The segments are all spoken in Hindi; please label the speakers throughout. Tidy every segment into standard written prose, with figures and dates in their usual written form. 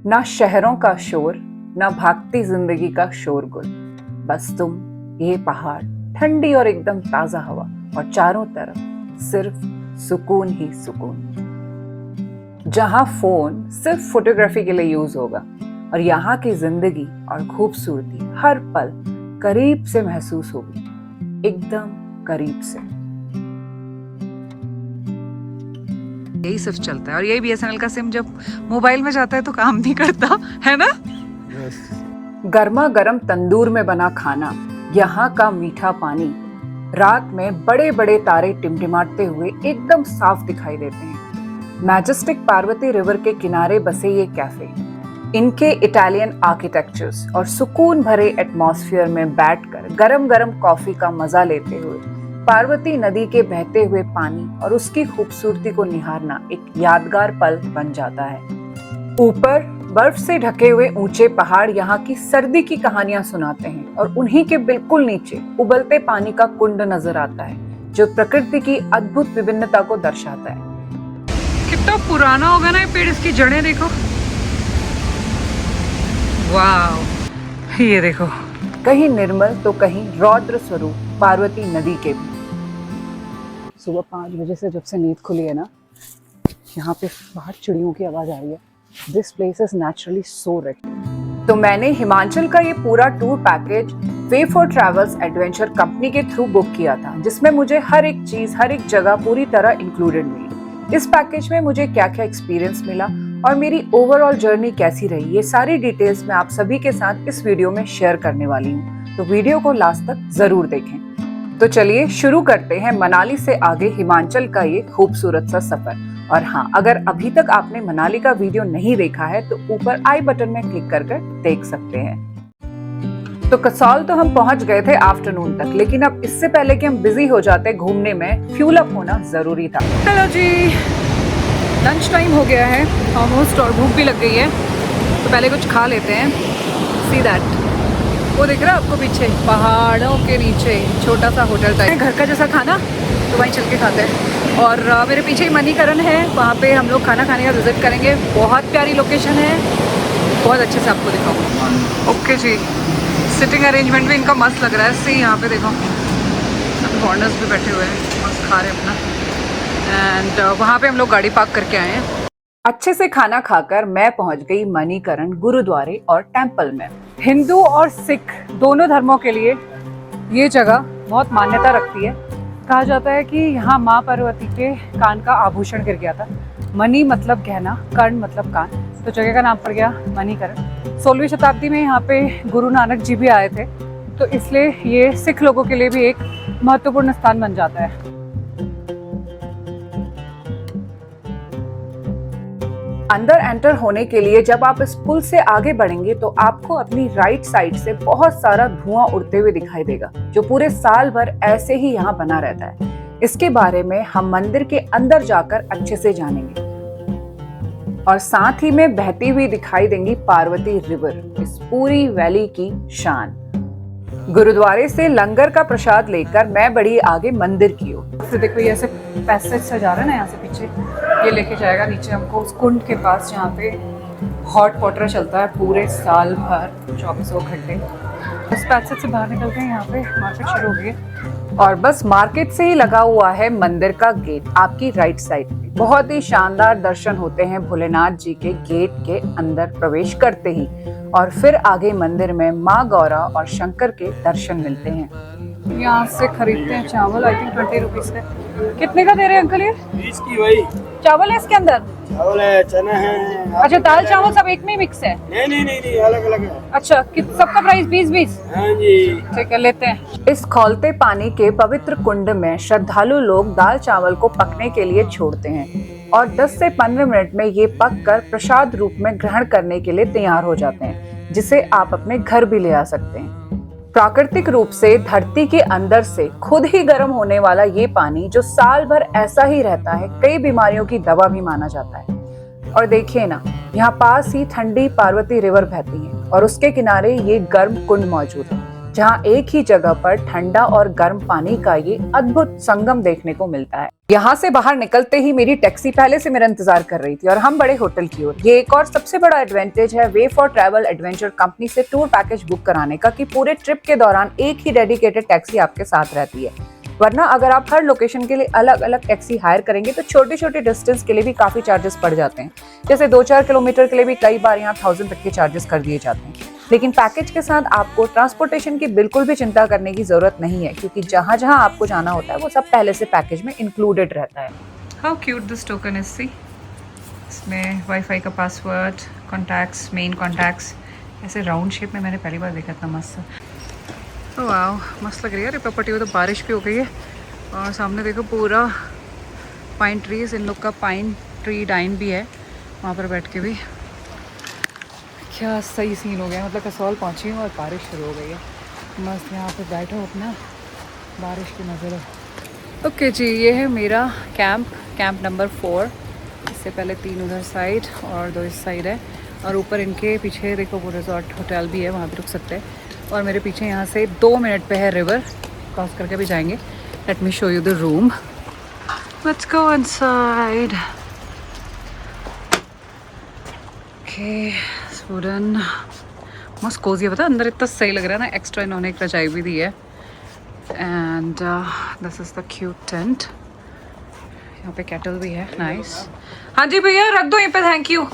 Speaker 1: ना शहरों का शोर, ना भागती जिंदगी का शोरगुल, बस तुम, ये पहाड़, ठंडी और एकदम ताजा हवा और चारों तरफ सिर्फ सुकून ही सुकून। जहां फोन सिर्फ फोटोग्राफी के लिए यूज होगा और यहाँ की जिंदगी और खूबसूरती हर पल करीब से महसूस होगी, एकदम करीब से।
Speaker 2: यही सिर्फ चलता है और यही बीएसएनएल का सिम जब मोबाइल में जाता है तो काम नहीं करता है ना।
Speaker 1: गर्मा गर्म तंदूर में बना खाना, यहाँ का मीठा पानी, रात में बड़े बड़े तारे टिमटिमाते हुए एकदम साफ दिखाई देते हैं। मैजेस्टिक पार्वती रिवर के किनारे बसे ये कैफे, इनके इटालियन आर्किटेक्चर्स और सुकून भरे एटमॉस्फेयर में बैठकर गरम गरम कॉफी का मजा लेते हुए पार्वती नदी के बहते हुए पानी और उसकी खूबसूरती को निहारना एक यादगार पल बन जाता है। ऊपर बर्फ से ढके हुए ऊंचे पहाड़ यहाँ की सर्दी की कहानियां सुनाते हैं और उन्हीं के बिल्कुल नीचे उबलते पानी का कुंड नजर आता है जो प्रकृति की अद्भुत विभिन्नता को दर्शाता है।
Speaker 2: कितना पुराना होगा ना ये पेड़, इसकी जड़ें देखो। वाह, ये देखो,
Speaker 1: कहीं निर्मल तो कहीं रौद्र स्वरूप पार्वती नदी के भी। सुबह 5 बजे से जब से नींद खुली है ना, यहाँ पे बाहर चिड़ियों की आवाज आ रही है। This place is naturally so rich. तो मैंने हिमाचल का ये पूरा tour package way for travels adventure company के थ्रू बुक किया था, जिसमें मुझे हर एक चीज, हर एक जगह पूरी तरह इंक्लूडेड मिली। इस पैकेज में मुझे क्या क्या एक्सपीरियंस मिला और मेरी ओवरऑल जर्नी कैसी रही, ये सारी डिटेल्स मैं आप सभी के साथ इस वीडियो में शेयर करने वाली हूँ, तो वीडियो को लास्ट तक जरूर देखें। तो चलिए शुरू करते हैं मनाली से आगे हिमाचल का ये खूबसूरत सा सफर। और हाँ, अगर अभी तक आपने मनाली का वीडियो नहीं देखा है तो ऊपर आई बटन में क्लिक कर देख सकते हैं। तो कसौल तो हम पहुंच गए थे आफ्टरनून तक, लेकिन अब इससे पहले कि हम बिजी हो जाते घूमने में, फ्यूल अप होना जरूरी था।
Speaker 2: हेलो जी, लंच टाइम हो गया है ऑलमोस्ट और भूख भी लग गई है, तो पहले कुछ खा लेते हैं। सी दैट, वो दिख रहा है आपको पीछे पहाड़ों के नीचे छोटा सा होटल टाइप, घर का जैसा खाना, तो वहीं चल के खाते हैं। और मेरे पीछे ही मणिकरण है, वहाँ पे हम लोग खाना खाने का विजिट करेंगे। बहुत प्यारी लोकेशन है, बहुत अच्छे से आपको दिखाऊंगा। ओके जी, सिटिंग अरेंजमेंट भी इनका मस्त लग रहा है। सी यहाँ पे देखो, फॉरेनर्स भी बैठे हुए हैं, मस्त खा रहे हैं अपना। एंड वहाँ पे हम लोग गाड़ी पार्क करके आए हैं।
Speaker 1: अच्छे से खाना खाकर मैं पहुंच गई मणिकरण गुरुद्वारे और टेम्पल में। हिंदू और सिख दोनों धर्मों के लिए ये जगह बहुत मान्यता रखती है। कहा जाता है कि यहाँ माँ पार्वती के कान का आभूषण गिर गया था। मणि मतलब गहना, कर्ण मतलब कान, तो जगह का नाम पड़ गया मणिकरण। 16वीं शताब्दी में यहाँ पे गुरु नानक जी भी आए थे, तो इसलिए ये सिख लोगों के लिए भी एक महत्वपूर्ण स्थान बन जाता है। अंदर एंटर होने के लिए जब आप इस पुल से आगे बढ़ेंगे तो आपको अपनी राइट साइड से बहुत सारा धुआं उड़ते हुए दिखाई देगा, जो पूरे साल भर ऐसे ही यहाँ बना रहता है। इसके बारे में हम मंदिर के अंदर जाकर अच्छे से जानेंगे। और साथ ही में बहती हुई दिखाई देंगी पार्वती रिवर, इस पूरी वैली की शान। गुरुद्वारे से लंगर का प्रसाद लेकर मैं बढ़ी आगे मंदिर की ओर। तो देखो, ये ऐसे पैसेज से जा रहा है ना, यहाँ से पीछे ये लेके जाएगा नीचे हमको उस कुंड के पास, जहाँ पे हॉट वाटर चलता है पूरे साल भर 24 घंटे। उस पैसेज से बाहर निकल के यहाँ पे मार्केट शुरू हो गई है और बस मार्केट से ही लगा हुआ है मंदिर का गेट आपकी राइट साइड पे। बहुत ही शानदार दर्शन होते हैं भोलेनाथ जी के गेट के अंदर प्रवेश करते ही, और फिर आगे मंदिर में माँ गौरा और शंकर के दर्शन मिलते हैं। यहाँ से खरीदते हैं चावल, आई थिंक 20 रुपीज है। कितने का दे रहे हैं अंकल ये?
Speaker 3: 20 की। वही
Speaker 1: चावल है इसके अंदर?
Speaker 3: चावल है, चना है।
Speaker 1: अच्छा, दाल चावल सब एक में ही मिक्स है?
Speaker 3: नहीं, अलग अलग है।
Speaker 1: अच्छा, सबका प्राइस 20-20?
Speaker 3: हाँ जी,
Speaker 1: ठीक है, लेते हैं। इस खौलते पानी के पवित्र कुंड में श्रद्धालु लोग दाल चावल को पकने के लिए छोड़ते हैं और 10 से 15 मिनट में ये पककर प्रसाद रूप में ग्रहण करने के लिए तैयार हो जाते हैं, जिसे आप अपने घर भी ले आ सकते हैं। प्राकृतिक रूप से धरती के अंदर से खुद ही गर्म होने वाला ये पानी, जो साल भर ऐसा ही रहता है, कई बीमारियों की दवा भी माना जाता है। और देखिए ना, यहाँ पास ही ठंडी पार्वती रिवर बहती है और उसके किनारे ये गर्म कुंड मौजूद है। जहाँ एक ही जगह पर ठंडा और गर्म पानी का ये अद्भुत संगम देखने को मिलता है। यहाँ से बाहर निकलते ही मेरी टैक्सी पहले से मेरा इंतजार कर रही थी और हम बड़े होटल की ओर। ये एक और सबसे बड़ा एडवांटेज है way for travel adventure company से टूर पैकेज बुक कराने का कि पूरे ट्रिप के दौरान एक ही डेडिकेटेड टैक्सी आपके साथ रहती है। वरना अगर आप हर लोकेशन के लिए अलग अलग टैक्सी हायर करेंगे तो छोटे छोटे डिस्टेंस के लिए भी काफी चार्जेस पड़ जाते हैं। जैसे 2-4 किलोमीटर के लिए भी कई बार यहाँ 1000 तक के चार्जेस कर दिए जाते हैं। लेकिन पैकेज के साथ आपको ट्रांसपोर्टेशन की बिल्कुल भी चिंता करने की जरूरत नहीं है, क्योंकि जहाँ जहाँ आपको जाना होता है वो सब पहले से पैकेज में इंक्लूडेड रहता है।
Speaker 2: How cute this token is, see इसमें वाईफाई का पासवर्ड, कॉन्टैक्ट्स, मेन कॉन्टैक्ट्स, ऐसे राउंड शेप में मैंने पहली बार देखा था। मस्त, वाह मस्त लग रही है। प्रॉपर्टी में तो बारिश भी हो गई है और सामने देखो पूरा पाइन ट्रीज, इन लोग का पाइन ट्री डाइन भी है वहाँ पर बैठ के भी। क्या सही सीन हो गया, मतलब कसौल पहुँची हूँ और बारिश शुरू हो गई है। मस्त यहाँ पे बैठो अपना, बारिश की नज़र है। ओके जी, ये है मेरा कैंप नंबर 4। इससे पहले 3 उधर साइड और 2 इस साइड है, और ऊपर इनके पीछे देखो वो रिजॉर्ट होटल भी है, वहाँ पे रुक सकते हैं। और मेरे पीछे यहाँ से 2 मिनट पे है रिवर, क्रॉस करके भी जाएंगे। Let me show you the room, let's go inside. Okay, wooden मस्त कोजी है, पता अंदर इतना सही लग रहा है ना। एक्स्ट्रा इन्होंने एक रजाई भी दी है। And this is the cute tent. यहाँ पे केटल भी है, नाइस। हाँ जी भैया रख दो यहीं पे, थैंक यू।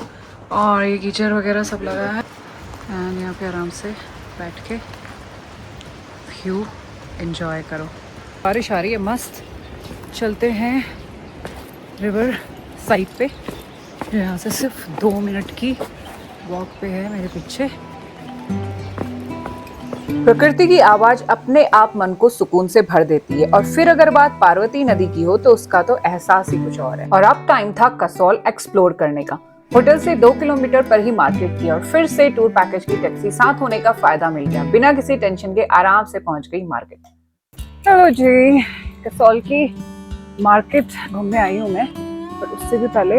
Speaker 2: और ये गीजर वगैरह सब लगा है। एंड यहाँ पे आराम से बैठ के व्यू एंजॉय करो। बारिश आ रही है मस्त। चलते हैं रिवर साइड पे, जो यहाँ से सिर्फ 2 मिनट की वॉक पे है मेरे पीछे।
Speaker 1: प्रकृति की आवाज अपने आप मन को सुकून से भर देती है। और फिर अगर बात पार्वती नदी की हो तो उसका तो एहसास ही कुछ और है। और अब टाइम था कसौल एक्सप्लोर करने का। होटल से 2 किलोमीटर पर ही मार्केट थी और फिर से टूर पैकेज की टैक्सी साथ होने का फायदा मिल गया। बिना किसी टेंशन के आराम से पहुंच गई मार्केट। चलो जी, कसौल की मार्केट घूमने आई हूँ मैं, पर उससे भी पहले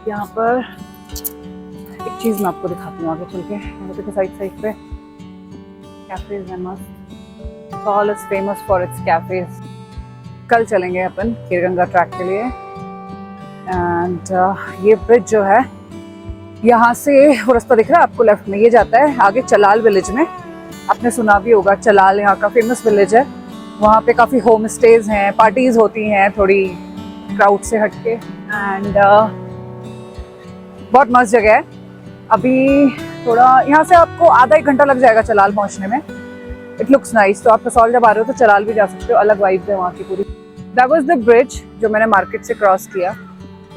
Speaker 1: यहाँ पर एक चीज मैं आपको दिखाती हूँ आगे चल के। यहाँ पे साइड पे कैफेज है मस्त। Kasol is famous for its cafes. कल चलेंगे अपन खीरगंगा ट्रैक के लिए। एंड ये ब्रिज जो है, यहाँ से वो रास्ता दिख रहा है आपको लेफ्ट में, ये जाता है आगे चलाल विलेज में। आपने सुना भी होगा, चलाल यहाँ का फेमस विलेज है। वहाँ पे काफ़ी होम स्टेज हैं, पार्टीज होती हैं थोड़ी क्राउड से हटके। एंड बहुत मस्त जगह है। अभी थोड़ा यहाँ से आपको आधा 1 घंटा लग जाएगा चलाल पहुँचने में। It looks nice. तो आप कसौल जब आ रहे हो तो चलाल भी जा सकते हो, अलग वाइब्स है वहाँ की पूरी। दैट वाज द ब्रिज जो मैंने मार्केट से क्रॉस किया।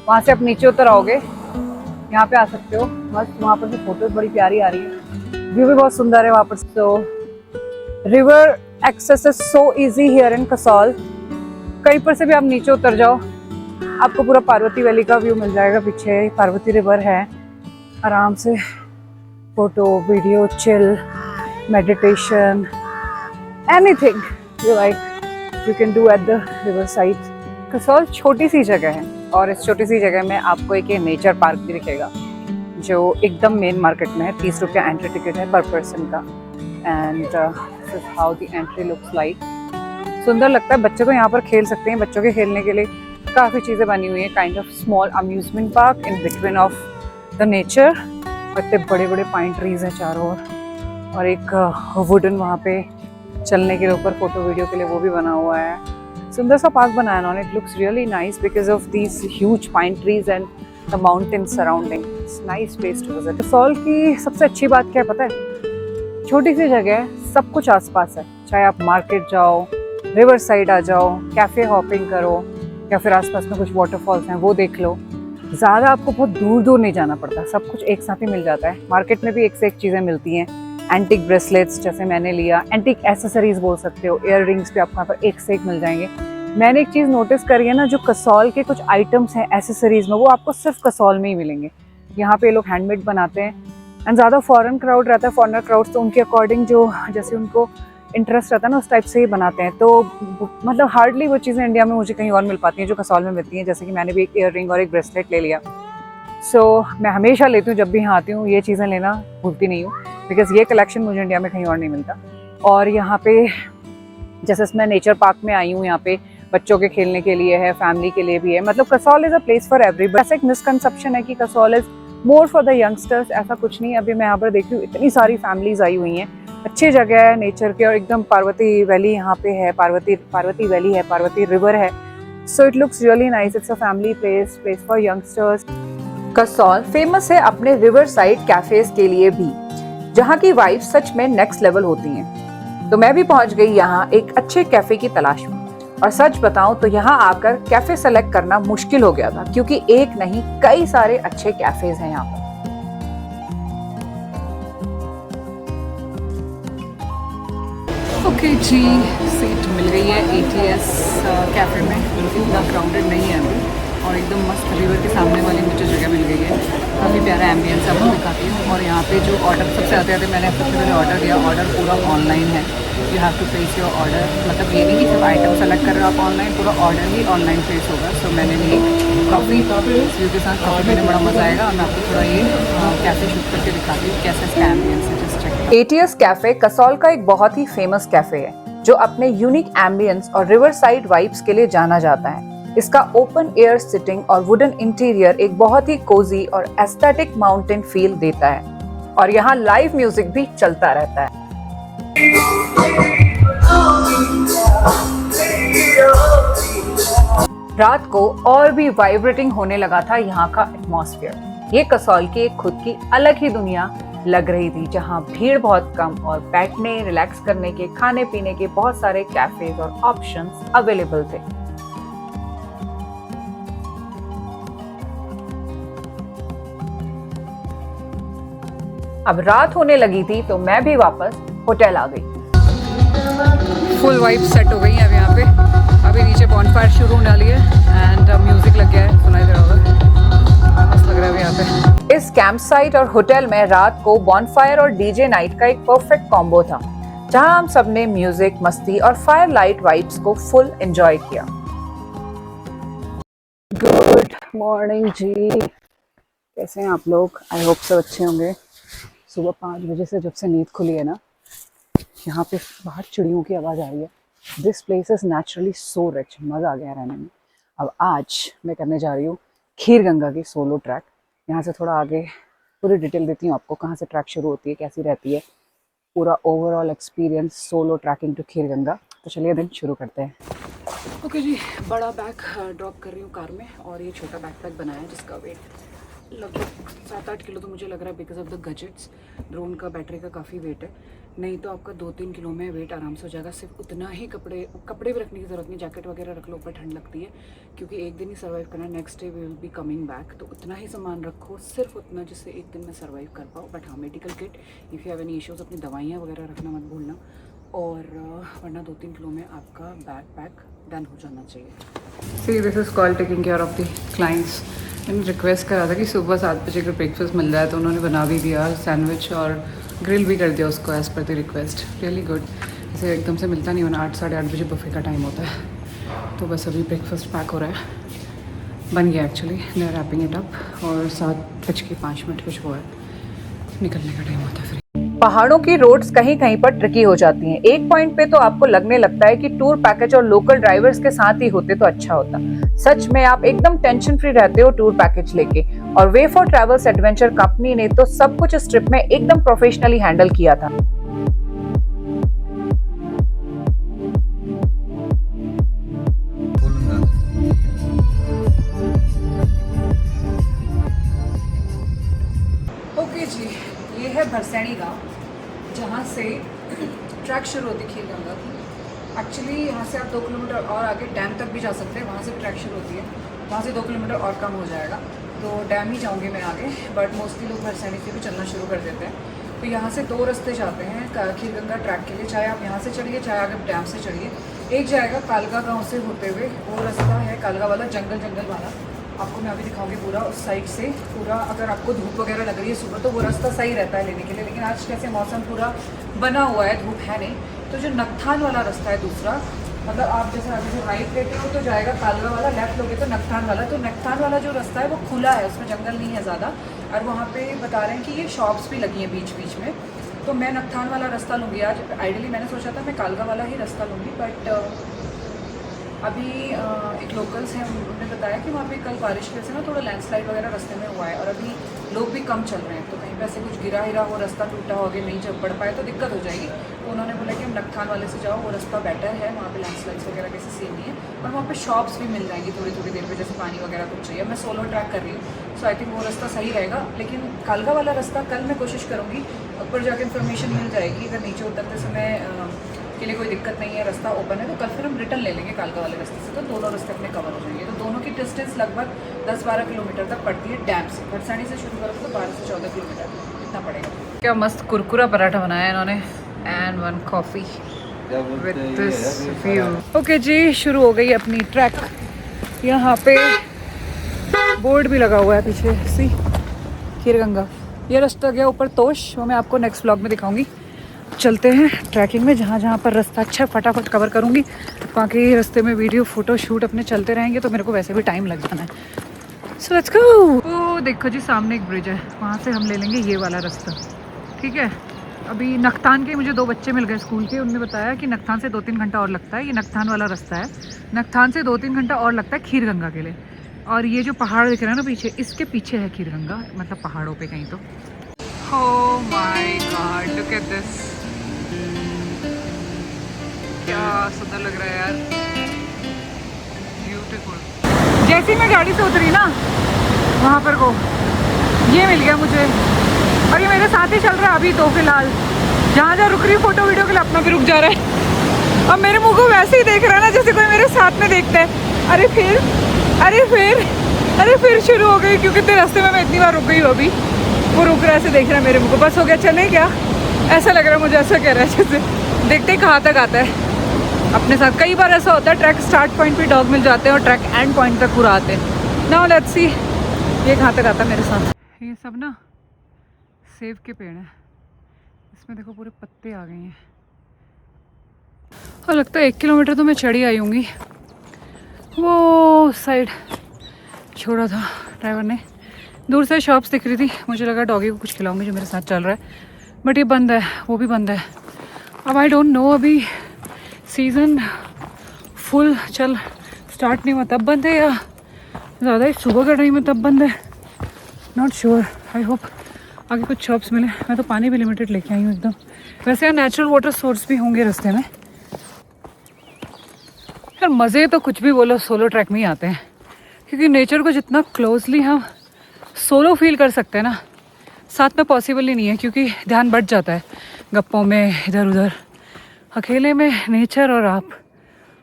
Speaker 1: वहाँ से आप नीचे उतर आओगे, यहाँ पे आ सकते हो मस्त। वहाँ पर भी फोटोज बड़ी प्यारी आ रही है, व्यू भी बहुत सुंदर है वहाँ पर। तो river access is so easy here in Kasol. कहीं पर से भी आप नीचे उतर जाओ, आपको पूरा पार्वती वैली का व्यू मिल जाएगा। पीछे पार्वती रिवर है। आराम से photo, video, chill, meditation, anything you like you can do at the river side. Kasol छोटी सी जगह है और इस छोटी सी जगह में आपको एक नेचर पार्क भी दिखेगा जो एकदम मेन मार्केट में है। 30 रुपया एंट्री टिकट है पर पर्सन का। And this is how the entry looks like. सुंदर लगता है, बच्चे तो यहाँ पर खेल सकते हैं। बच्चों के खेलने के लिए काफ़ी चीज़ें बनी हुई हैं, kind of small amusement park in between of the nature. इतने बड़े बड़े पाइन ट्रीज हैं चारों ओर, और एक वुडन वहाँ पे चलने के लिए ऊपर फोटो वीडियो के लिए वो भी बना हुआ है। सुंदर सा पार्क बनाया उन्होंने। It looks really nice because of these huge pine trees and the mountains surrounding. It's nice place to visit. Kasol की सबसे अच्छी बात क्या है पता है? छोटी सी जगह है, सब कुछ आसपास है। चाहे आप मार्केट जाओ, रिवर साइड आ जाओ, कैफे हॉपिंग करो, या फिर आसपास में कुछ वाटरफॉल्स हैं वो देख लो। ज़्यादा आपको बहुत दूर दूर नहीं जाना पड़ता, सब कुछ एक साथ ही मिल जाता है। मार्केट में भी एक से एक चीज़ें मिलती हैं। एंटिक ब्रेसलेट्स जैसे मैंने लिया, एंटिक एसेसरीज बोल सकते हो, इयर रिंग्स भी आपको यहाँ पर एक से एक मिल जाएंगे। मैंने एक चीज़ नोटिस करी है ना, जो कसौल के कुछ आइटम्स हैं एसेसरीज में, वो आपको सिर्फ कसौल में ही मिलेंगे। यहाँ पे लोग हैंडमेड बनाते हैं। एंड ज़्यादा फॉरेन क्राउड रहता है, फॉरेनर क्राउड, तो उनके अकॉर्डिंग जो जैसे उनको इंटरेस्ट रहता है ना उस टाइप से ही बनाते हैं। तो मतलब हार्डली वो चीज़ें इंडिया में मुझे कहीं और मिल पाती हैं जो कसौल में मिलती हैं। जैसे कि मैंने भी एक ईयर रिंग और एक ब्रेसलेट ले लिया। सो मैं हमेशा लेती हूँ, जब भी यहाँ आती हूँ ये चीज़ें लेना भूलती नहीं हूँ, बिकॉज ये कलेक्शन मुझे इंडिया में कहीं और नहीं मिलता। और यहाँ पे जैसे मैं नेचर पार्क में आई हूँ, यहाँ पे बच्चों के खेलने के लिए है, फैमिली के लिए भी है। मतलब Kasol is a place for everybody. ऐसा एक मिसकंसेप्शन है कि Kasol is more for the youngsters, ऐसा कुछ नहीं है। अभी मैं यहाँ पर देख रही हूँ इतनी सारी फैमिलीज आई हुई हैं, अच्छी जगह है नेचर के, और एकदम पार्वती वैली यहाँ पे है, पार्वती वैली है, पार्वती रिवर है। So it looks really nice. It's a family place for youngsters. Kasol famous है अपने रिवर साइड कैफेज के लिए भी, जहाँ की वाइब सच में नेक्स्ट लेवल होती हैं। तो मैं भी पहुंच गई यहाँ एक अच्छे कैफे की तलाश में, और सच बताऊं तो यहाँ आकर कैफे सेलेक्ट करना मुश्किल हो गया था, क्योंकि एक नहीं कई सारे अच्छे कैफेज हैं यहाँ पर।
Speaker 2: ओके जी, सीट मिल गई है ATS कैफ़े में। इतना क्राउडेड नहीं है अभी, और एकदम मस्त रिवर के सामने वाली मुझे जगह मिल गई है। काफ़ी प्यारा एम्बियंस आपको दिखाती हूँ। और यहाँ पे जो ऑर्डर सबसे आते मैंने सबसे पहले ऑर्डर दिया। ऑर्डर पूरा ऑनलाइन है, you have to place your order. मतलब ये नहीं कि सिर्फ आइटम सेलेक्ट कर रहे हो आप ऑनलाइन, पूरा ऑर्डर ही ऑनलाइन प्लेस होगा। सो मैंने ली कॉफ़ी, व्यू के साथ कॉफ़ी पीने बड़ा मज़ा आएगा। और मैं आपको थोड़ा ये कैफ़े शूट करके दिखाती हूँ कैसा इसका एम्बियंस है। Just check.
Speaker 1: ATS cafe Kasol का एक बहुत ही फेमस कैफे है, जो अपने यूनिक एम्बियंस और रिवर साइड वाइब्स के लिए जाना जाता है। इसका ओपन एयर सिटिंग और वुडन इंटीरियर एक बहुत ही कोजी और एस्थेटिक माउंटेन फील देता है, और यहाँ लाइव म्यूजिक भी चलता रहता है। रात को और भी वाइब्रेटिंग होने लगा था यहाँ का एटमॉस्फेयर। ये कसौल की एक खुद की अलग ही दुनिया लग रही थी, जहाँ भीड़ बहुत कम और बैठने रिलैक्स करने के, खाने पीने के बहुत सारे कैफेज और ऑप्शंस अवेलेबल थे। अब रात होने लगी थी तो मैं भी वापस होटल आ गई।
Speaker 2: फुल वाइब सेट हो गई है अब यहाँ पे। अभी नीचे बॉनफायर शुरू होने वाली है एंड म्यूजिक लग गया है, सुनाई दे रहा होगा। मस्त लग रहा है अभी यहाँ पे।
Speaker 1: इस कैंप साइट और होटल में रात को बॉनफायर और डीजे नाइट का एक परफेक्ट कॉम्बो था, जहां हम सबने म्यूजिक, मस्ती और फायर लाइट वाइब्स को फुल एंजॉय किया। गुड मॉर्निंग जी, कैसे हैं आप लोग? आई होप सब अच्छे होंगे। सुबह 5 बजे से जब से नींद खुली है ना, यहाँ पे बाहर चिड़ियों की आवाज़ आ रही है। This place is naturally so rich, मज़ा आ गया रहने में। अब आज मैं करने जा रही हूँ खीर गंगा की सोलो ट्रैक। यहाँ से थोड़ा आगे पूरी डिटेल देती हूँ आपको, कहाँ से ट्रैक शुरू होती है, कैसी रहती है, पूरा overall experience solo trekking to Kheer Ganga. तो चलिए दिन शुरू करते हैं।
Speaker 2: ओके जी, बड़ा बैग ड्रॉप कर रही हूँ कार में, और ये छोटा बैकपैक बनाया है जिसका वेट लगभग 7-8 किलो तो मुझे लग रहा है, because of the gadgets. Drone का बैटरी का काफ़ी वेट है, नहीं तो आपका 2-3 किलो में वेट आराम से हो जाएगा। सिर्फ उतना ही कपड़े भी रखने की ज़रूरत नहीं, जैकेट वगैरह रख लो, ऊपर ठंड लगती है, क्योंकि एक दिन ही सर्वाइव करना है, next day we will be coming back. तो उतना ही सामान रखो, सिर्फ उतना जिससे एक दिन में सर्वाइव कर पाओ। बट हाँ, medical kit, if you have any issues, अपनी दवाइयाँ वगैरह रखना मत भूलना। और वरना 2-3 किलो में आपका बैकपैक डन हो जाना चाहिए। See, this is call taking care of the clients. मैंने रिक्वेस्ट करा था कि सुबह 7 बजे का ब्रेकफास्ट मिल जाए, तो उन्होंने बना भी दिया, सैंडविच और ग्रिल भी कर दिया उसको as per the request. Really good. इसे एकदम से मिलता नहीं, वरना 8-8:30 बजे बफे का टाइम होता है। तो बस अभी ब्रेकफास्ट पैक हो रहा है, बन गया actually, they are wrapping it up, और 7:05 कुछ हुआ है, निकलने का टाइम होता है फिर।
Speaker 1: पहाड़ों की रोड्स कहीं कहीं पर ट्रिकी हो जाती हैं। एक पॉइंट पे तो आपको लगने लगता है कि टूर पैकेज और लोकल ड्राइवर्स के साथ ही होते तो अच्छा होता। सच में आप एकदम टेंशन फ्री रहते हो टूर पैकेज लेके, और वे फॉर ट्रैवल्स एडवेंचर कंपनी ने तो सब कुछ इस ट्रिप में एकदम प्रोफेशनली हैंडल किया था।
Speaker 2: ओके जी, ये है भरसैनी गांव, जहाँ से ट्रैक शुरू होती खीर गंगा की। एक्चुअली यहाँ से आप 2 किलोमीटर और आगे डैम तक भी जा सकते हैं, वहाँ से ट्रैक शुरू होती है, वहाँ से 2 किलोमीटर और कम हो जाएगा, तो डैम ही जाऊँगी मैं आगे। बट मोस्टली लोग भरसैनी से भी चलना शुरू कर देते हैं। तो यहाँ से 2 रास्ते जाते हैं खीर गंगा ट्रैक के लिए, चाहे आप यहाँ से चढ़िए, चाहे आप डैम से चढ़िए। एक जाएगा कालगा गाँव से होते हुए, वो रास्ता है कालगा वाला, जंगल वाला, आपको मैं अभी दिखाऊंगी पूरा उस साइड से पूरा। अगर आपको धूप वगैरह लग रही है सुबह, तो वो रास्ता सही रहता है लेने के लिए, लेकिन आज कैसे मौसम पूरा बना हुआ है, धूप है नहीं। तो जो नकथान वाला रास्ता है दूसरा, मतलब आप जैसे आगे से राइट लेते हो तो जाएगा कालगा वाला, लेफ्ट लोगे तो नकथान वाला। तो नकथान वाला जो रास्ता है वो खुला है, उसमें जंगल नहीं है ज़्यादा, और वहाँ पे बता रहे हैं कि ये शॉप्स भी लगी हैं बीच बीच में। तो मैं नखथान वाला रास्ता लूँगी आज। आइडियली मैंने सोचा था मैं कालका वाला ही रास्ता लूँगी, बट अभी एक लोकल्स हैं, उन्होंने बताया कि वहाँ पे कल बारिश की वजह से ना थोड़ा लैंडस्लाइड वगैरह रास्ते में हुआ है, और अभी लोग भी कम चल रहे हैं, तो कहीं पे ऐसे कुछ गिरा हिरा हो, रास्ता टूटा हो, आगे नहीं चल पड़ पाए तो दिक्कत हो जाएगी। तो उन्होंने बोला कि हम नखथान वाले से जाओ, वो रास्ता बेटर है, वहाँ पे लैंडस्लाइड्स वगैरह कैसे सेम नहीं है, और वहाँ पे शॉप्स भी मिल जाएंगी थोड़ी थोड़ी देर पे, जैसे पानी वगैरह कुछ चाहिए। मैं सोलो ट्रैक कर रही हूँ, सो आई थिंक वो रास्ता सही रहेगा। लेकिन कालका वाला रास्ता कल मैं कोशिश करूँगी, ऊपर जाके इन्फॉर्मेशन मिल जाएगी, अगर नीचे उतरते समय के लिए कोई दिक्कत नहीं है, रास्ता ओपन है, तो कल फिर हम रिटर्न ले लेंगे कालका वाले रास्ते से, तो दोनों रास्ते अपने कवर हो जाएंगे। तो दोनों की डिस्टेंस लगभग 10-12 किलोमीटर तक पड़ती है डैम से। भटसानी से शुरू करो तो 12 से 14 किलोमीटर इतना पड़ेगा। क्या मस्त कुरकुरा पराठा बनाया है इन्होंने, and 1 coffee with this view. Okay जी, शुरू हो गई अपनी ट्रैक। यहाँ पे बोर्ड भी लगा हुआ है पीछे, सी खीरगंगा। ये रास्ता गया ऊपर तोश, वो मैं आपको नेक्स्ट व्लॉग में दिखाऊंगी। चलते हैं ट्रैकिंग में, जहाँ जहाँ पर रास्ता अच्छा फटाफट कवर करूँगी, बाकी रास्ते में वीडियो फोटो शूट अपने चलते रहेंगे, तो मेरे को वैसे भी टाइम लग जाना है। So let's go. ओ देखो जी, सामने एक ब्रिज है, वहाँ से हम ले लेंगे ये वाला रास्ता, ठीक है। अभी नखथान के मुझे 2 बच्चे मिल गए स्कूल के, उन्होंने बताया कि नखथान से 2-3 घंटा और लगता है, ये नखथान वाला रास्ता है, नखथान से 2-3 घंटा और लगता है खीरगंगा के लिए। और ये जो पहाड़ दिख रहा है ना पीछे, इसके पीछे है खीरगंगा, मतलब पहाड़ों पे कहीं तो। Oh my God, look at this, क्या सुंदर लग रहा है यार, ब्यूटीफुल। जैसे ही मैं गाड़ी से उतरी ना, वहाँ पर को ये मिल गया मुझे, और ये मेरे साथ ही चल रहा है अभी तो फिलहाल। जहाँ जहाँ रुक रही फोटो वीडियो के लिए अपना भी रुक जा रहा है। अब मेरे मुंह को वैसे ही देख रहा है ना जैसे कोई मेरे साथ में देखता है। अरे फिर शुरू हो गई, क्योंकि इतने रास्ते में मैं इतनी बार रुक गई हूँ। अभी वो रुक रहा है, ऐसे देख रहा है मेरे मुंह को, बस हो गया चले क्या, ऐसा लग रहा है मुझे, ऐसा कह रहा है जैसे देखते ही कहाँ तक आता है अपने साथ। कई बार ऐसा होता है, ट्रैक स्टार्ट पॉइंट पे डॉग मिल जाते हैं और ट्रैक एंड पॉइंट तक पूरा आते हैं। नाउ लेट्स सी ये कहाँ तक आता है मेरे साथ। ये सब ना सेब के पेड़ हैं, इसमें देखो पूरे पत्ते आ गए हैं, और लगता है 1 किलोमीटर तो मैं चढ़ी आई होंगी। वो साइड छोड़ा था ड्राइवर ने, दूर से शॉप्स दिख रही थी, मुझे लगा डॉगी को कुछ खिलाऊंगी जो मेरे साथ चल रहा है, बट ये बंद है, वो भी बंद है। अब आई डोंट नो, अभी सीज़न फुल चल स्टार्ट नहीं हुआ तब बंद है, या ज़्यादा ही सुबह का टाइम है तब बंद है, नॉट श्योर। आई होप आगे कुछ शॉप्स मिले। मैं तो पानी भी लिमिटेड लेके आई हूँ एकदम। वैसे यहाँ नेचुरल वाटर सोर्स भी होंगे रास्ते में। यार मज़े तो कुछ भी बोलो, सोलो ट्रैक में ही आते हैं, क्योंकि नेचर को जितना क्लोजली हम सोलो फील कर सकते हैं ना, साथ में पॉसिबल ही नहीं है, क्योंकि ध्यान बढ़ जाता है गप्पों में इधर उधर। अकेले में नेचर और आप,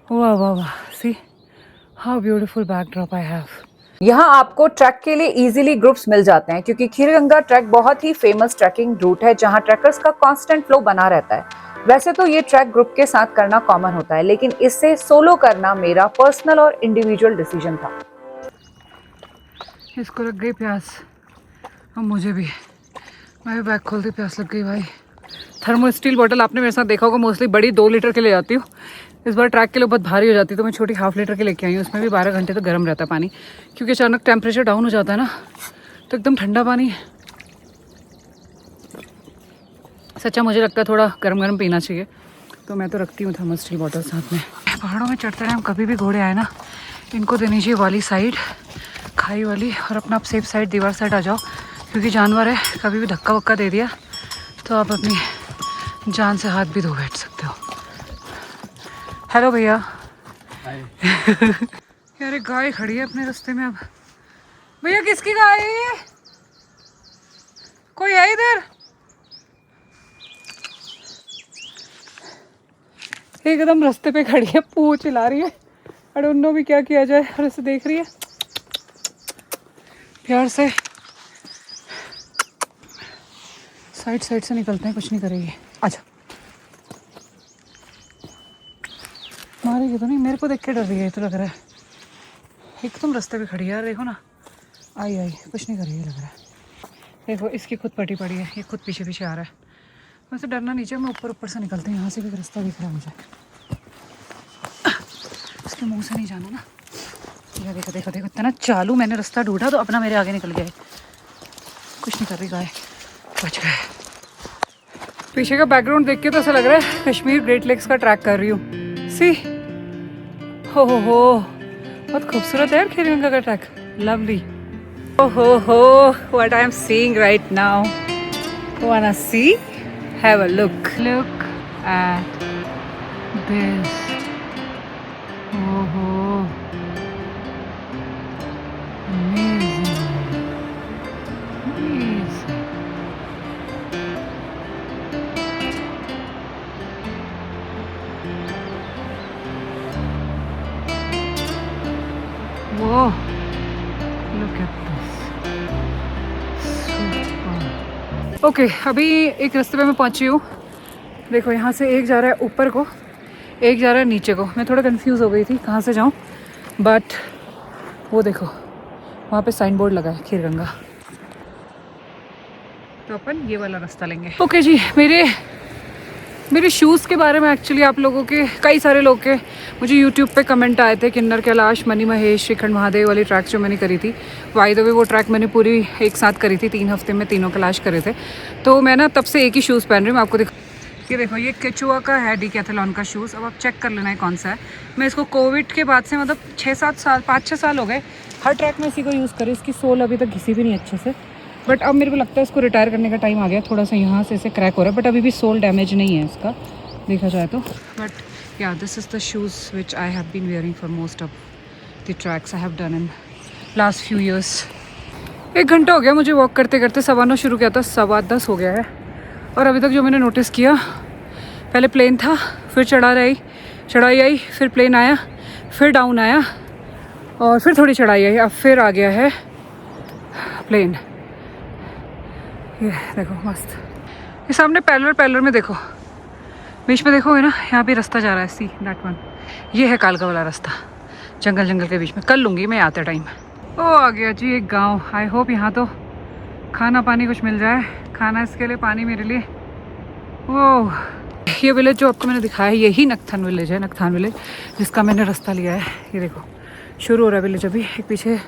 Speaker 2: वाह वाह वाह, see how beautiful backdrop I have.
Speaker 1: यहाँ आपको ट्रैक के लिए इजीली ग्रुप्स मिल जाते हैं, क्योंकि खीरगंगा ट्रैक बहुत ही फेमस ट्रैकिंग रूट है, जहाँ ट्रैकर्स का कांस्टेंट फ्लो बना रहता है। वैसे तो ये ट्रैक ग्रुप के साथ करना कॉमन होता है, लेकिन इससे सोलो करना मेरा पर्सनल और इंडिविजुअल डिसीजन था।
Speaker 2: इसको लग गई प्यास, अब मुझे भी, मैं भी बैग खोलती प्यास लग गई भाई। थर्मो स्टील बोतल आपने मेरे साथ देखा होगा, मोस्टली बड़ी 2 लीटर के ले जाती हूँ। इस बार ट्रैक के लिए बहुत भारी हो जाती है, तो मैं छोटी 1/2 लीटर के लेके आई हूँ। उसमें भी 12 घंटे तो गर्म रहता है पानी, क्योंकि अचानक टेम्परेचर डाउन हो जाता है ना, तो एकदम ठंडा पानी। सच्चा मुझे लगता है थोड़ा गर्म गर्म पीना चाहिए, तो मैं तो रखती हूँ थर्मो स्टील बॉटल साथ में। पहाड़ों में चढ़ते टाइम कभी भी घोड़े आए ना, इनको देनी चाहिए वाली साइड, खाई वाली, और अपना आप सेफ साइड दीवार साइड आ जाओ, क्योंकि जानवर है, कभी भी धक्का वक्का दे दिया तो आप अपनी जान से हाथ भी धो बैठ सकते हो। हेलो भैया। यार एक गाय खड़ी है अपने रास्ते में। अब भैया किसकी गाय है ये? कोई है इधर? एकदम रास्ते पे खड़ी है, पूंछ चिल्ला रही है, आई डोंट नो भी क्या किया जाए, और ऐसे देख रही है प्यार से। साइड से निकलते हैं, कुछ नहीं करेगी। अच्छा मारेगी तो नहीं? मेरे को देख के डर रही है तो लग रहा है। एकदम रास्ते पे खड़ी है यार, देखो ना, आई कुछ नहीं करेगी लग रहा है। देखो इसकी खुद पटी पड़ी है, ये खुद पीछे पीछे आ रहा है। वैसे डरना नीचे, मैं ऊपर से निकलते हैं। यहाँ से भी एक रास्ता दिख रहा है मुझे, इसके मुँह से नहीं जाना ना। ये देखो इतना चालू मैंने रास्ता ढूंढा तो अपना मेरे आगे निकल गया। कुछ नहीं कर रही गाय, बच गए। पीछे का बैकग्राउंड देख के तो ऐसा लग रहा है कश्मीर ग्रेट लेक्स का ट्रैक कर रही हूँ। सी हो बहुत खूबसूरत है यार खीरगंगा का ट्रैक, लवली। हो what I am seeing right now, wanna see, have a look at this. ओहो amazing, amazing. Whoa, look at this. Super. Okay, अभी एक रास्ते पे मैं पहुंची हूँ। देखो यहाँ से एक जा रहा है ऊपर को, एक जा रहा है नीचे को। मैं थोड़ा कंफ्यूज हो गई थी कहाँ से जाऊँ, बट वो देखो वहाँ पे साइन बोर्ड लगा है खीरगंगा, तो अपन ये वाला रास्ता लेंगे। ओके जी, मेरे शूज़ के बारे में एक्चुअली आप लोगों के, कई सारे लोग के मुझे यूट्यूब पे कमेंट आए थे। किन्नर कैलाश, मनी महेश, श्रीखंड महादेव वाली ट्रैक जो मैंने करी थी, बाय द वे वो ट्रैक मैंने पूरी एक साथ करी थी, 3 हफ्ते में तीनों कैलाश करे थे। तो मैं ना तब से एक ही शूज़ पहन रही हूँ। मैं आपको ये देखो, ये केचुआ का है डीकैथलॉन का शूज़। अब आप चेक कर लेना है कौन सा है। मैं इसको कोविड के बाद से मतलब 5-6 साल हो गए हर ट्रैक में इसी को यूज़ करें। इसकी सोल अभी तक घिसी भी नहीं अच्छे से, बट अब मेरे को लगता है इसको रिटायर करने का टाइम आ गया। थोड़ा सा यहाँ से इसे क्रैक हो रहा है, बट अभी भी सोल डैमेज नहीं है इसका देखा जाए तो। But yeah this is the shoes which I have been wearing for most of the tracks I have done in last few years. 1 घंटा हो गया मुझे वॉक करते करते। 9:15 शुरू किया था, 10:15 हो गया है। और अभी तक जो मैंने नोटिस किया, पहले प्लेन था, फिर चढ़ाई आई, फिर प्लेन आया, फिर डाउन आया, और फिर थोड़ी चढ़ाई आई, अब फिर आ गया है प्लेन। ये देखो मस्त। ये सामने पैरेलल में देखो, बीच में देखोगे ना, यहाँ पे रास्ता जा रहा है, सी दैट वन। ये है कालका वाला रास्ता, जंगल के बीच में। कर लूँगी मैं आते टाइम। ओ आ गया जी एक गांव। आई होप यहाँ तो खाना पानी कुछ मिल जाए। खाना इसके लिए, पानी मेरे लिए। ओह, ये विलेज जो आपको मैंने दिखाया है, यही नक्थान विलेज है, नक्थान विलेज, जिसका मैंने रास्ता लिया है। ये देखो शुरू हो रहा है विलेज अभी। एक पीछे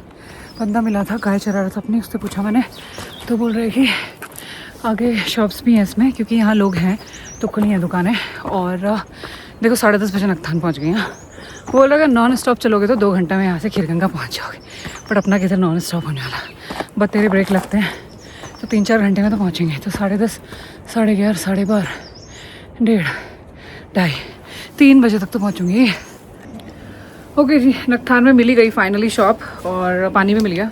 Speaker 2: बंदा मिला था, गाय चरा रहा था अपनी, उससे पूछा मैंने, तो बोल रहे कि आगे शॉप्स भी हैं इसमें, क्योंकि यहाँ लोग हैं तो खुली हैं दुकानें। और देखो 10:30 बजे नक्थान पहुँच गई हैं। बोल रहा है नॉन स्टॉप चलोगे तो 2 घंटे में यहाँ से खीरगंगा पहुँच जाओगे, बट अपना किधर नॉन स्टॉप होने वाला। बट तेरे ब्रेक लगते हैं तो 3-4 घंटे में तो पहुँचेंगे। तो 10:30, 11:30, 12:30, 1:30, 2:30, 3 बजे तक तो पहुँचूँगी। ओके जी, नक्थान में मिली गई फाइनली शॉप, और पानी भी मिल गया।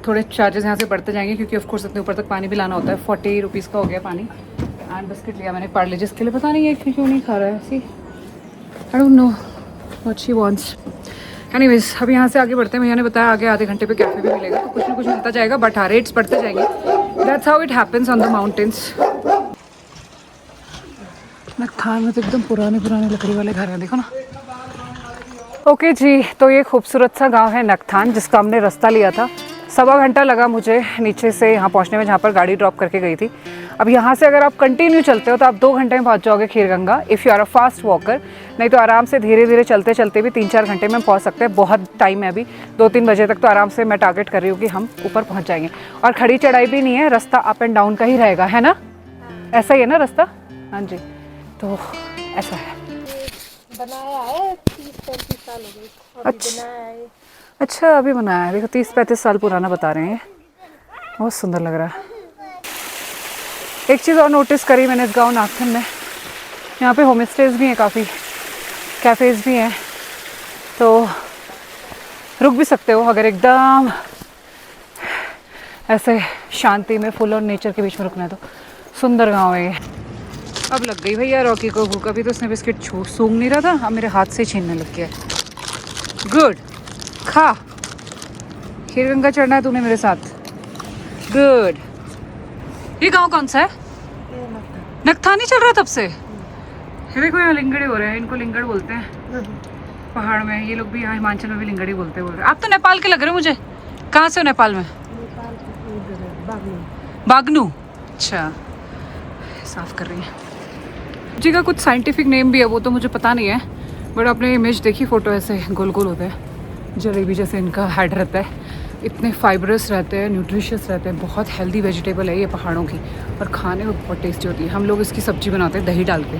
Speaker 2: थोड़े चार्जेस यहाँ से बढ़ते जाएंगे, क्योंकि ऑफ कोर्स इतने ऊपर तक पानी भी लाना होता है। 40 रुपीज़ का हो गया पानी। एंड बिस्किट लिया मैंने पार्ले, जिसके लिए पता नहीं है क्यों नहीं खा रहा है। See I don't know what she wants. Anyways, अब यहाँ से आगे बढ़ते हैं। भैया ने बताया आगे आधे घंटे पे कैफ़े भी मिलेगा, तो कुछ ना कुछ मिलता जाएगा, बट हाँ रेट्स बढ़ते जाएंगे। That's how it happens on the mountains. Nakthan में तो एकदम पुराने लकड़ी वाले घर हैं, देखो ना। ओके जी, तो ये खूबसूरत सा गांव है नक्थान, जिसका हमने रास्ता लिया था। 1.25 घंटा लगा मुझे नीचे से यहाँ पहुँचने में, जहाँ पर गाड़ी ड्रॉप करके गई थी। अब यहाँ से अगर आप कंटिन्यू चलते हो तो आप 2 घंटे में पहुँच जाओगे Kheerganga, if you are a fast walker. नहीं तो आराम से धीरे धीरे चलते चलते भी 3-4 घंटे में पहुँच सकते हैं। बहुत टाइम है अभी, 2-3 बजे तक तो आराम से मैं टारगेट कर रही हूँ कि हम ऊपर पहुँच जाएंगे। और खड़ी चढ़ाई भी नहीं है, रास्ता अप एंड डाउन का ही रहेगा, है ना? ऐसा ही है ना रास्ता? हाँ जी, तो ऐसा है।
Speaker 4: बनाया है 30-35 साल हो गए।
Speaker 2: अच्छा, अभी बनाया है। देखो 30-35 साल पुराना बता रहे हैं। बहुत सुंदर लग रहा है। एक चीज़ और नोटिस करी मैंने इस गाँव नागथन में, यहाँ पे होम स्टेज भी हैं, काफ़ी कैफ़ेज़ भी हैं, तो रुक भी सकते हो अगर एकदम ऐसे शांति में, फुल और नेचर के बीच में रुकना है तो। सुंदर गाँव है ये। अब लग गई भैया रॉकी को भूख। अभी तो उसने बिस्किट सूंघ नहीं रहा था, अब मेरे हाथ से छीनने लग गया। गुड, खा। खीरगंगा चढ़ना है तूने मेरे साथ। गुड। ये गांव कौन सा है? नक्थान ही चल रहा है तब से। ये देखो यहाँ लिंगड़े हो रहे हैं, इनको लिंगड़ बोलते हैं पहाड़ में। ये लोग भी यहाँ हिमाचल में भी लिंगड़ी बोलते हैं। आप तो नेपाल के लग रहे हो मुझे। कहाँ से हो नेपाल में? बागनू। अच्छा, साफ कर रही है जी का कुछ साइंटिफिक नेम भी है, वो तो मुझे पता नहीं है, बट आपने इमेज देखी, फोटो ऐसे गोल गोल होता है, जलेबी जैसे इनका हेड रहता है। इतने फाइबरस रहते हैं, न्यूट्रिशियस रहते हैं, बहुत हेल्दी वेजिटेबल है ये पहाड़ों की, और खाने में बहुत टेस्टी होती है। हम लोग इसकी सब्ज़ी बनाते हैं दही डाल के,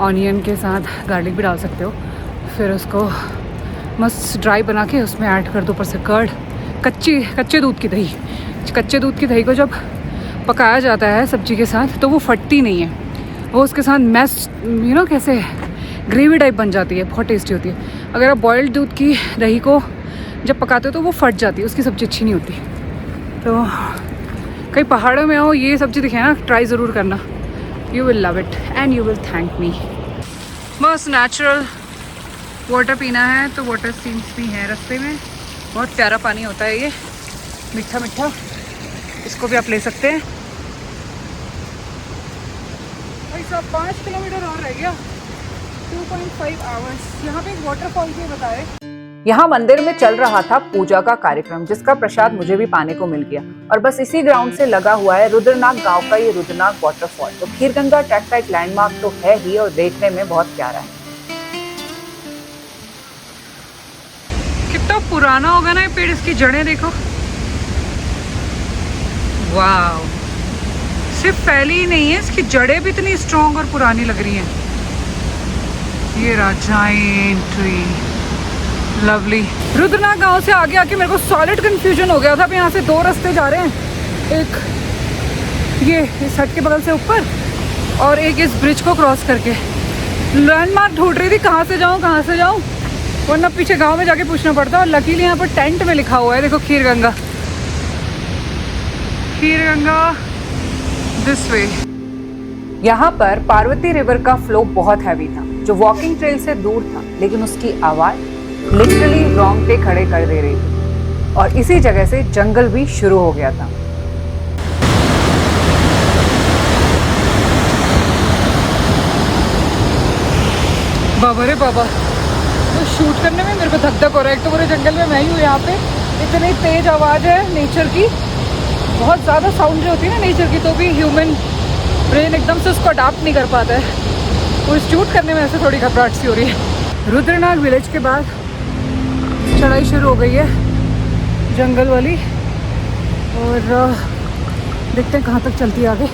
Speaker 2: ऑनियन के साथ गार्लिक भी डाल सकते हो, फिर उसको मस्त ड्राई बना के उसमें ऐड कर दो ऊपर से कर्ड, कच्चे दूध की दही। कच्चे दूध की दही को जब पकाया जाता है सब्जी के साथ तो वो फटती नहीं है, वो उसके साथ मैश कैसे ग्रेवी टाइप बन जाती है, बहुत टेस्टी होती है। अगर आप बॉइल्ड दूध की दही को जब पकाते हो तो वो फट जाती है, उसकी सब्ज़ी अच्छी नहीं होती। तो कहीं पहाड़ों में आओ, ये सब्ज़ी दिखे ना, ट्राई ज़रूर करना, you will love it and you will thank me. बस नेचुरल वाटर पीना है तो वाटर स्ट्रीम्स भी हैं रास्ते में, बहुत प्यारा पानी होता है ये, मीठा मीठा, इसको भी आप ले सकते हैं। भाई साहब 5 किलोमीटर और रह गया, 2.5 आवर्स। यहाँ पे एक वाटरफॉल भी बताए।
Speaker 1: यहाँ मंदिर में चल रहा था पूजा का कार्यक्रम, जिसका प्रसाद मुझे भी पाने को मिल गया, और बस इसी ग्राउंड से लगा हुआ है रुद्रनाग गांव का ये रुद्रनाग वाटरफॉल। तो खीरगंगा ट्रैक का एक लैंडमार्क तो है ही, और देखने में बहुत प्यारा है।
Speaker 2: कितना पुराना होगा ना ये पेड़, इसकी जड़ें देखो, वाव। सिर्फ फैली ही नहीं है, इसकी जड़ें भी इतनी स्ट्रॉन्ग और पुरानी लग रही हैं। ये जायंट ट्री, लवली। रुद्रनाग गांव से आगे आके मेरे को सॉलिड कंफ्यूजन हो गया था। अब यहाँ से 2 रास्ते जा रहे हैं, एक ये इस हट के बगल से ऊपर और एक इस ब्रिज को क्रॉस करके। लैंडमार्क ढूंढ रही थी कहाँ से जाऊँ, वरना पीछे गांव में जाके पूछना पड़ता। और लकीली यहाँ पर टेंट में लिखा हुआ है, देखो खीरगंगा दिस वे।
Speaker 1: यहाँ पर पार्वती रिवर का फ्लो बहुत हैवी था, जो वॉकिंग ट्रेल से दूर था, लेकिन उसकी आवाज लिटरली रोंगटे खड़े कर दे रही थी। और इसी जगह से जंगल भी शुरू हो गया था।
Speaker 2: बाबा रे बाबा, तो शूट करने में मेरे को धक धक हो रहा है। एक तो पूरे जंगल में मैं ही हूँ, यहाँ पे इतनी तेज आवाज़ है नेचर की, बहुत ज़्यादा साउंड जो होती है ना नेचर की, तो भी ह्यूमन ब्रेन एकदम से उसको अडाप्ट नहीं कर पाता है। वो शूट करने में ऐसे थोड़ी घबराहट सी हो रही है। रुद्रनाग विलेज के बाद चढ़ाई शुरू हो गई है जंगल वाली, और देखते हैं कहाँ तक चलती है आगे।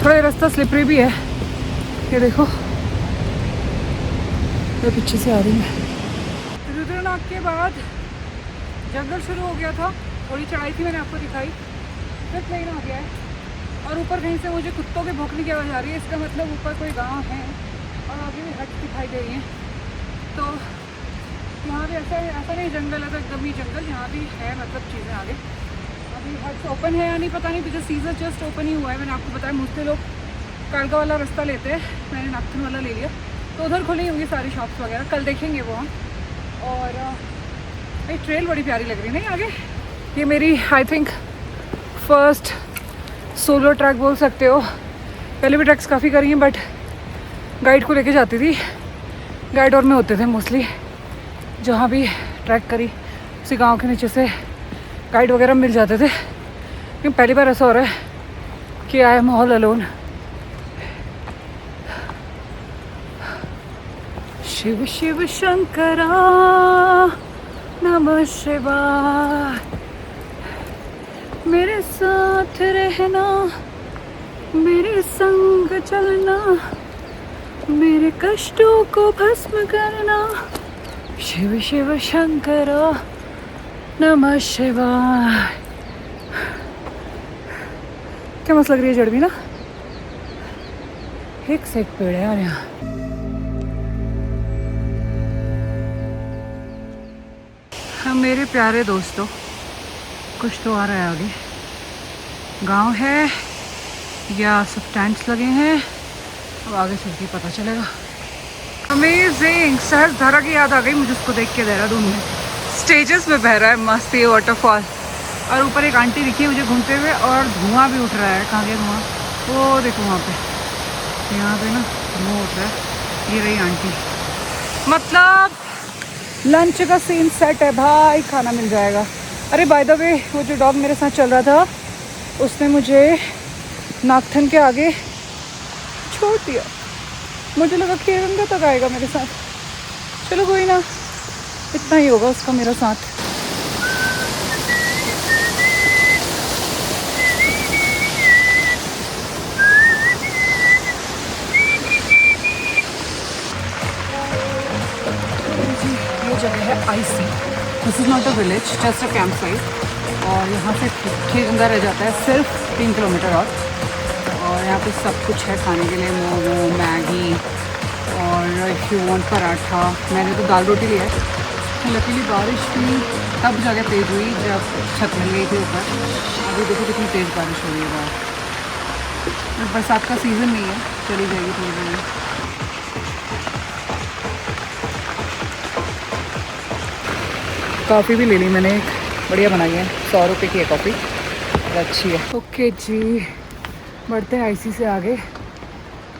Speaker 2: थोड़ा रास्ता स्लिपरी भी है, ये देखो, ये पीछे से आ रही है। रुद्रनाग के बाद जंगल शुरू हो गया था, थोड़ी चढ़ाई थी, मैंने आपको दिखाई, फिर प्लेन आ गया है, और ऊपर कहीं से मुझे कुत्तों के भौंकने की आवाज़ आ रही है। इसका मतलब ऊपर कोई गांव है, और आगे भी हट दिखाई दे रही है। तो यहाँ भी ऐसा नहीं जंगल है तो एकदम ही जंगल, यहाँ भी है मतलब चीज़ें आगे। अभी हट ओपन है या नहीं पता नहीं, बिकॉज सीज़न जस्ट ओपन ही हुआ है। मैंने आपको बताया मुझसे लोग कालका वाला रास्ता लेते हैं, मैंने नागथन वाला ले लिया, तो उधर खुली होंगी सारी शॉप्स वगैरह, कल देखेंगे वो हम। और भाई ट्रेल बड़ी प्यारी लग रही है नहीं आगे। ये मेरी I think first solo trek बोल सकते हो। पहले भी ट्रैक्स काफ़ी करी हैं, बट गाइड को लेके जाती थी, गाइड और में होते थे मोस्टली। जहाँ भी ट्रैक करी उसी गांव के नीचे से गाइड वगैरह मिल जाते थे, लेकिन पहली बार ऐसा हो रहा है कि I am all alone. Shiv Shiv Shankara नमः शिवाय, मेरे साथ रहना, मेरे संग चलना, मेरे कष्टों को भस्म करना। शिव शिव शंकरा नमः शिवाय। क्या मस्त लग रही है जड़ भी ना, एक से एक पेड़ है यार यहाँ। हाँ मेरे प्यारे दोस्तों, कुछ तो आ रहा है आगे, गांव है या सब टेंट्स लगे हैं, अब आगे चल के पता चलेगा। अमेजिंग, सहज धारा की याद आ गई मुझे उसको देख के। देहरादून में स्टेजेस में बह रहा है मस्त ये वाटरफॉल, और ऊपर एक आंटी दिखी मुझे घूमते हुए, और धुआं भी उठ रहा है। कहाँ गया धुआं? वो देखो वहाँ पे, यहाँ पे ना धुआं उठ रहा है। ये रही आंटी, मतलब लंच का सीन सेट है भाई, खाना मिल जाएगा। अरे बाय द वे, वो जो डॉग मेरे साथ चल रहा था उसने मुझे नागथन के आगे छोड़ दिया। मुझे लगा खीरगंगा तक आएगा मेरे साथ। चलो कोई ना, इतना ही होगा उसका मेरा साथ। ये जगह है IC. This is not a village, just a camp site. और यहाँ से खीरगंगा रह जाता है सिर्फ 3 किलोमीटर और यहाँ पे सब कुछ है खाने के लिए, मोमो, मैगी और इफ़ यू वांट पराठा। मैंने तो दाल रोटी लिया है। लकीली बारिश भी तब जाके तेज़ हुई जब छत मिल गई थी ऊपर। अभी देखो कितनी तेज़ बारिश हो रही है बाहर। बरसात का सीज़न नहीं है, चली जाएगी थोड़ी देर। कॉफ़ी भी ले ली मैंने, एक बढ़िया बनाई है, 100 रुपये की है कॉफ़ी और अच्छी है। ओके जी, बढ़ते हैं आईसी से आगे।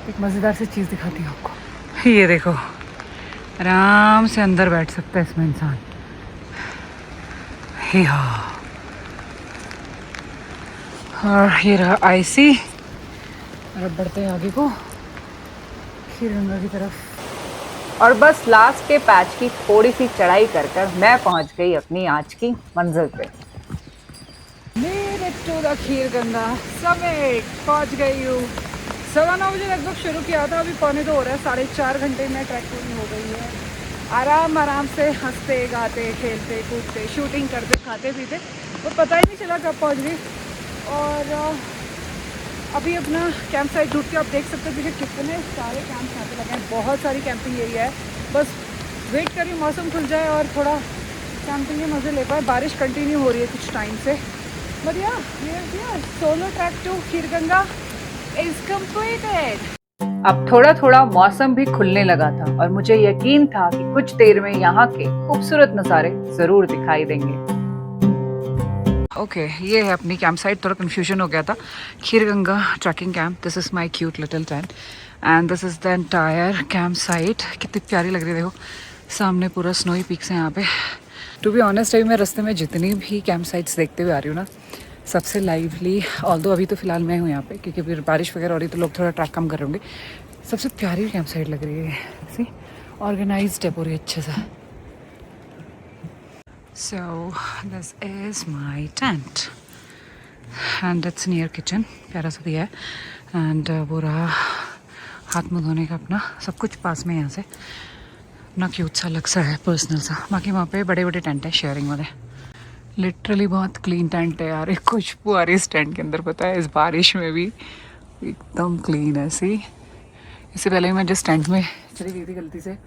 Speaker 2: एक मज़ेदार सी चीज़ दिखाती हूँ आपको। ये देखो, आराम से अंदर बैठ सकता है इसमें इंसान। और ये रहा आईसी। और अब बढ़ते हैं आगे को, खीरगंगा की तरफ।
Speaker 1: और बस लास्ट के पैच की थोड़ी सी चढ़ाई कर मैं पहुंच गई अपनी आज की मंजिल पे।
Speaker 2: मेरे टूरा खीरगंगा समेट पहुंच गई हूँ। 9:15 बजे लगभग शुरू किया था, अभी 3:45 हो रहा है। 4.5 घंटे में ट्रैक पूरी हो गई है। आराम से हंसते गाते खेलते कूदते शूटिंग करते खाते पीते, और पता ही नहीं चला कब पहुँच गई। और अभी अपना कैंप साइट ढूंढ के आप देख सकते हो पीछे कितने सारे कैंप यहाँ पे लगे हैं। बहुत सारी कैंपिंग एरिया है। बस वेट करिए मौसम खुल जाए और थोड़ा कैंपिंग के मज़े ले पाए। बारिश कंटिन्यू हो रही है कुछ टाइम से। बढ़िया, ये solo track to Kheerganga is completed.
Speaker 1: अब थोड़ा थोड़ा मौसम भी खुलने लगा था और मुझे यकीन था कि कुछ देर में यहाँ के खूबसूरत नज़ारे जरूर दिखाई देंगे।
Speaker 2: ओके, ये है अपनी कैंप साइट। थोड़ा कन्फ्यूजन हो गया था। Kheerganga tracking camp, this is my cute little tent and this is the entire camp site. कितनी प्यारी लग रही है, देखो सामने पूरा स्नोई पीक्स है यहाँ पे। टू बी ऑनेस्ट, अभी मैं रास्ते में जितनी भी कैंप साइट्स देखते हुए आ रही हूँ ना, सबसे लाइवली, ऑल्दो अभी तो फिलहाल मैं हूँ यहाँ पे क्योंकि फिर बारिश वगैरह हो रही तो लोग थोड़ा ट्रैक कम कर रहे होंगे, सबसे प्यारी कैंप साइट लग रही है। सी ऑर्गेनाइज्ड है पूरी अच्छे से। So this is my tent and it's near kitchen, प्यारा सा दिया है। एंड वो रहा हाथ मुँह धोने का अपना, सब कुछ पास में यहाँ से। अपना क्यूट सा अलग सा है, पर्सनल सा। बाकी वहाँ पे बड़े बड़े टेंट है शेयरिंग वाले। लिटरली बहुत क्लीन टेंट है यार, एक खुशबू आ रही है इस टेंट के अंदर, पता है, इस बारिश में भी एकदम क्लीन है। सी इससे पहले मैं जिस टेंट में चली गई थी गलती से,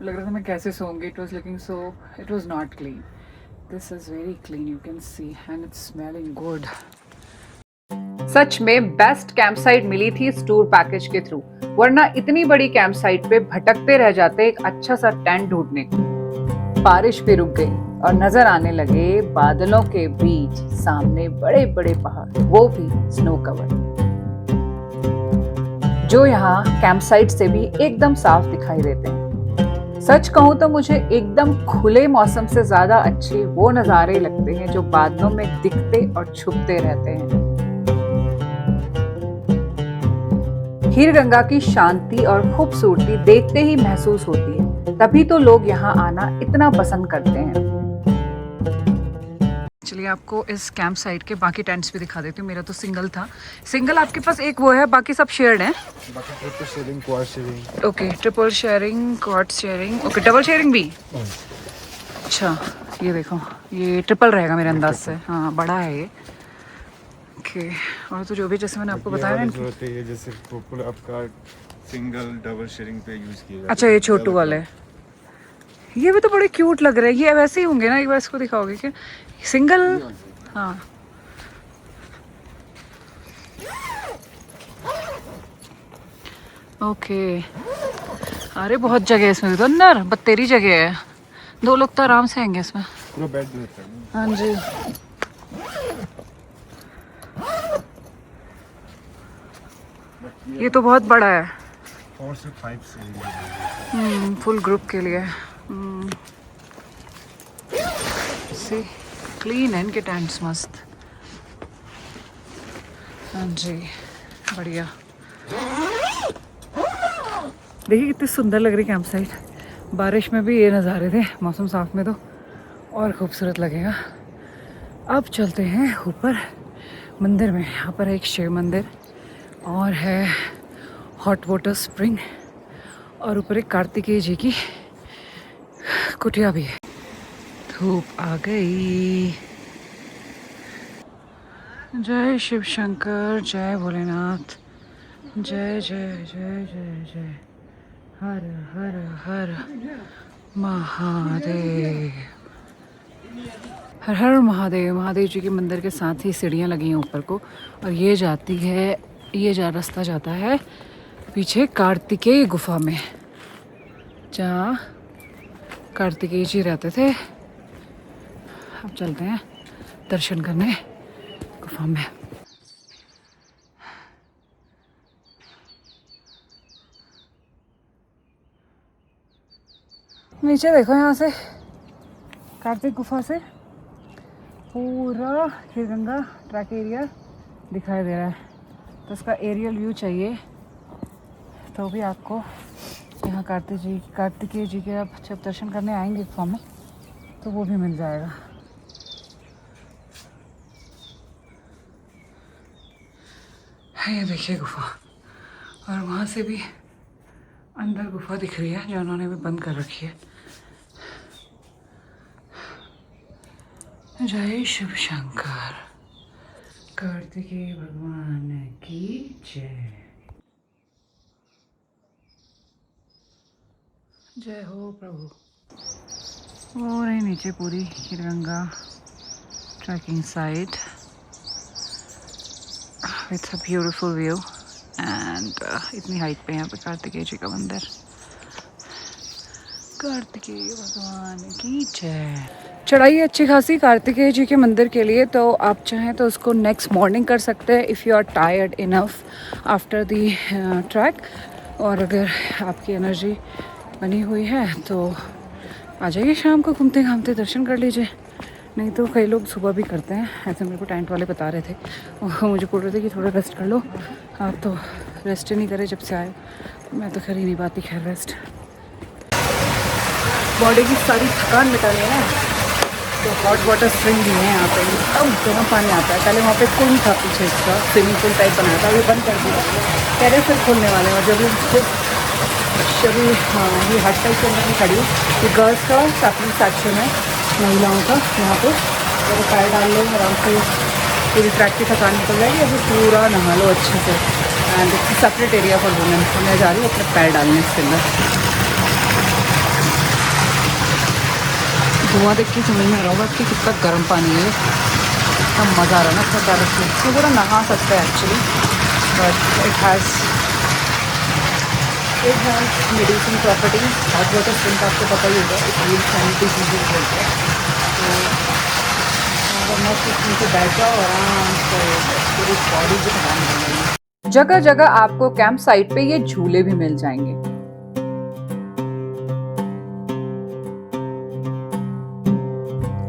Speaker 2: लग रहा था मैं कैसे सोऊंगी। It was looking so, it was not clean. This is very clean, you can see, and it's smelling good.
Speaker 1: सच में बेस्ट कैंप साइट मिली थी इस टूर पैकेज के थ्रू, वरना इतनी बड़ी कैंप साइट पे भटकते रह जाते एक अच्छा सा टेंट ढूंढने को। बारिश भी रुक गई और नजर आने लगे बादलों के बीच सामने बड़े बड़े पहाड़, वो भी स्नो कवर, जो यहाँ कैंप साइट से भी एकदम साफ दिखाई देते हैं। सच कहूँ तो मुझे एकदम खुले मौसम से ज्यादा अच्छे वो नज़ारे लगते हैं जो बादलों में दिखते और छुपते रहते हैं। खीरगंगा की शांति और खूबसूरती देखते ही महसूस होती है, तभी तो लोग यहाँ आना इतना पसंद करते हैं।
Speaker 2: चलिए आपको इस कैंप साइट के बाकी टेंट्स भी दिखा देती हूँ। मेरा तो सिंगल था। सिंगल आपके पास एक वो है, बाकी सब शेयर्ड हैं।
Speaker 3: बाकी triple sharing, quad sharing.
Speaker 2: Okay, triple sharing, quad sharing, okay, double sharing भी। अच्छा, ये देखो, ये ट्रिपल रहेगा मेरे अंदाज से। हाँ, बड़ा है ये। ओके, और तो जो भी जैसे मैंने आपको बताया ना,
Speaker 3: ये जैसे पॉपुलर आपका सिंगल डबल शेयरिंग पे यूज किया जाता है।
Speaker 2: अच्छा, ये छोटू वाले, ये भी तो बड़े क्यूट लग रहे हैं। ये वैसे ही होंगे ना, एक बार इसको दिखाओगे क्या? सिंगल, हाँ। ओके, अरे बहुत जगह है इसमें भी तो अंदर, बत्तेरी जगह है। 2 लोग तो आराम से आएंगे इसमें।
Speaker 3: पूरा बेड रहता है।
Speaker 2: हाँ जी, ये तो बहुत बड़ा है।
Speaker 3: 4 से 5 से
Speaker 2: फुल ग्रुप के लिए। सी क्लीन है इनके टेंट्स, मस्त। हाँ जी, बढ़िया। देखिए कितनी सुंदर लग रही कैंप साइट। बारिश में भी ये नज़ारे थे, मौसम साफ में तो और खूबसूरत लगेगा। अब चलते हैं ऊपर मंदिर में। यहाँ पर है एक शिव मंदिर और है हॉट वाटर स्प्रिंग और ऊपर एक कार्तिकेय जी की कुटिया भी है। धूप आ गई। जय शिव शंकर, जय भोलेनाथ, जय जय जय जय जय, हर हर हर महादेव, हर हर महादेव। महादेव जी के मंदिर के साथ ही सीढ़ियाँ लगी हैं ऊपर को और ये जाती है, रास्ता जाता है पीछे कार्तिकेय गुफा में, जहाँ कार्तिकेय जी रहते थे। अब चलते हैं दर्शन करने गुफा में। नीचे देखो, यहाँ से कार्तिक गुफा से पूरा खीरगंगा ट्रैक एरिया दिखाई दे रहा है। तो उसका एरियल व्यू चाहिए तो भी आपको यहाँ कार्तिकेय जी के आप जब दर्शन करने आएंगे गुफा में तो वो भी मिल जाएगा। ये देखिए गुफा, और वहाँ से भी अंदर गुफा दिख रही है जो उन्होंने भी बंद कर रखी है। जय शिव शंकर, कार्तिकेय भगवान की जय। जय हो प्रभु। और है नीचे पूरी Kheerganga tracking site with a beautiful view and इतनी हाइट पे यहाँ पे कार्तिकेय जी का मंदिर। कार्तिकेय भगवान की जय। चढ़ाई अच्छी खासी कार्तिकेय जी के मंदिर के लिए, तो आप चाहें तो उसको नेक्स्ट मॉर्निंग कर सकते हैं if you are tired enough after the track. और अगर आपकी एनर्जी बनी हुई है तो आ जाइए शाम को, घूमते घामते दर्शन कर लीजिए। नहीं तो कई लोग सुबह भी करते हैं, ऐसे मेरे को टेंट वाले बता रहे थे। और मुझे बोल रहे थे कि थोड़ा रेस्ट कर लो, आप तो रेस्ट ही नहीं करे जब से आए। मैं तो कर ही नहीं पाती खैर रेस्ट। बॉडी की सारी थकान मिटानी है ना, तो हॉट वाटर स्प्रिंग भी है यहाँ पे, एकदम गर्म पानी आता है। पहले वहाँ पे कुंड था पीछे, इसका स्विमिंग पूल टाइप बनाया था, अभी बंद कर दिया, कह रहे फिर खोलने वाले हैं। जब हाँ, ये हट टाइप के अंदर में खड़ी हूँ। ये गर्ल्स का सैपलिंग सेक्शन है महिलाओं का, यहाँ पे तो पैर डाल लो आराम से, पूरी ट्रैक की थकान निकल जाएगी। अभी पूरा नहा लो अच्छे से। And it's separate area for women. मैं जा रही हूँ अपने पैर डालने इसके अंदर। धुआं देख के समझ में आ रहा होगा कि कितना गर्म पानी है, इतना मज़ा आ रहा है ना इसका डायरेक्ट से। इसमें पूरा नहा सकता है actually, but it has medicine property. Hot water spring का आपको पता ही होगा, इट हील सैनिटी चीज़ें बोलते हैं। तो मस्त नीचे बैठ जाओ आराम से, पूरी बॉडी की थकान हो जाएगी।
Speaker 1: जगह जगह आपको कैंप साइट पे ये झूले भी मिल जाएंगे।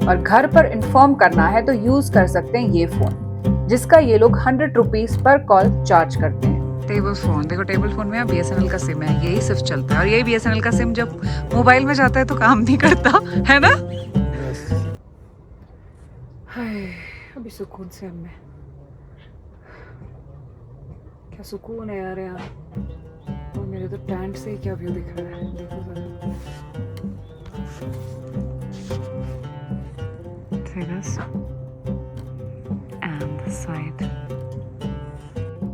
Speaker 1: और घर पर इन्फॉर्म करना है तो यूज कर सकते हैं ये फोन, जिसका ये लोग 100 रुपीज पर कॉल चार्ज करते हैं।
Speaker 2: टेबल फ़ोन देखो, टेबल फ़ोन में BSNL का सिम है, यही सिर्फ चलता है। और यही BSNL का सिम जब मोबाइल में जाता है तो काम नहीं करता है ना। हाय, अभी सुकून से हमें, क्या सुकून है यार यहाँ। और मेरे तो टेंट से ही क्या व्यू दिख रहा है, देखो जरा। And the side.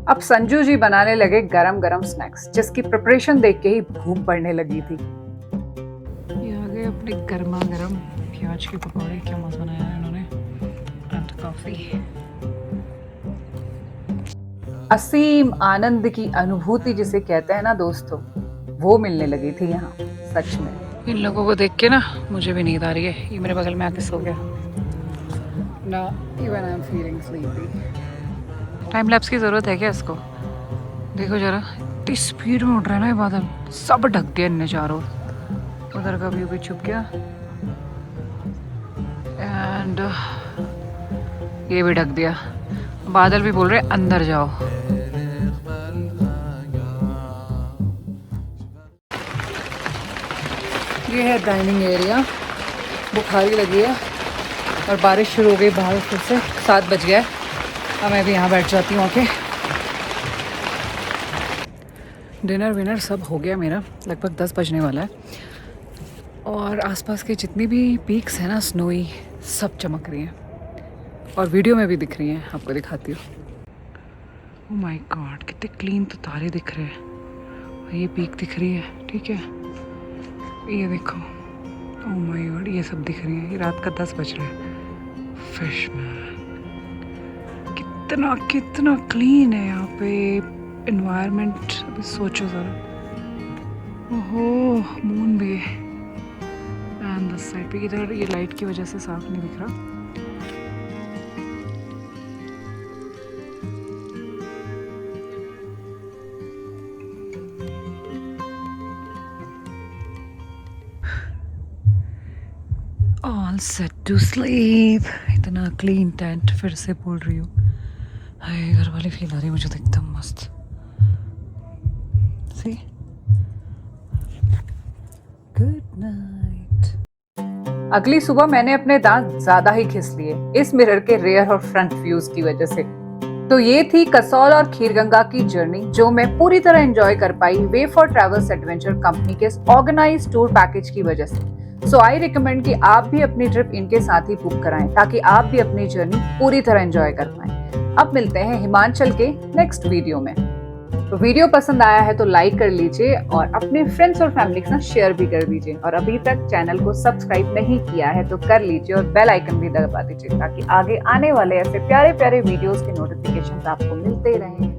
Speaker 1: अब संजू जी बनाने लगे गरम गरम स्नैक्स, जिसकी प्रिपरेशन देख के ही भूख बढ़ने लगी थी।
Speaker 2: ये आ गए अपने गर्मा गर्म प्याज के पकौड़े, क्या मस्त बनाया है इन्होंने। And coffee.
Speaker 1: असीम आनंद की अनुभूति जिसे कहते हैं ना दोस्तों, वो मिलने लगी थी यहाँ सच में।
Speaker 2: इन लोगों को देख के ना मुझे भी नींद आ रही है। ये मेरे बगल में आके सो गया
Speaker 1: ना, even I am feeling sleepy.
Speaker 2: Time lapse की ज़रूरत है क्या इसको? देखो जरा, इतनी स्पीड में उड़ रहा है ना ये बादल, सब ढक दिया इनने चारों। उधर का व्यू भी छुप गया एंड ये भी ढक दिया। बादल भी बोल रहे अंदर जाओ। ये है डाइनिंग एरिया। बुखारी लगी है और बारिश शुरू हो गई बाहर फिर से। 7 बज गया है। अब मैं भी यहाँ बैठ जाती हूँ आके। डिनर विनर सब हो गया मेरा, लगभग 10 बजने वाला है। और आसपास के जितनी भी पीक्स हैं ना स्नोई, सब चमक रही हैं और वीडियो में भी दिख रही हैं। आपको दिखाती हूँ। ओह माय गॉड, कितने क्लीन तो तारे दिख रहे हैं। और ये पीक दिख रही है, ठीक है। ये देखो, ओह माय गॉड, ये सब दिख रही है। ये रात का 10 बज रहा है। फिशमैन, कितना कितना क्लीन है यहाँ पे एनवायरनमेंट। अभी सोचो ज़रा। ओहो, मून भी है एंड द साइड पे। इधर ये लाइट की वजह से साफ नहीं दिख रहा। All set to sleep। इतना क्लीन टेंट, फिर से बोल रही हूँ। हाय, घर वाली फील आ रही है मुझे तो एकदम मस्त। सी, गुड नाइट।
Speaker 1: अगली सुबह मैंने अपने दांत ज्यादा ही घिस लिए इस मिरर के रेयर और फ्रंट व्यूज की वजह से। तो ये थी कसौल और खीरगंगा की जर्नी, जो मैं पूरी तरह एंजॉय कर पाई way for travels adventure company के ऑर्गेनाइज टूर पैकेज की वजह से। सो आई रिकमेंड कि आप भी अपनी ट्रिप इनके साथ ही बुक कराएं ताकि आप भी अपनी जर्नी पूरी तरह एंजॉय कर पाएं। अब मिलते हैं हिमाचल के नेक्स्ट वीडियो में। तो वीडियो पसंद आया है तो लाइक कर लीजिए और अपने फ्रेंड्स और फैमिली के साथ शेयर भी कर दीजिए। और अभी तक चैनल को सब्सक्राइब नहीं किया है तो कर लीजिए और बेल आइकन भी दबा दीजिए ताकि आगे आने वाले ऐसे प्यारे प्यारे वीडियोस के नोटिफिकेशंस आपको मिलते रहें।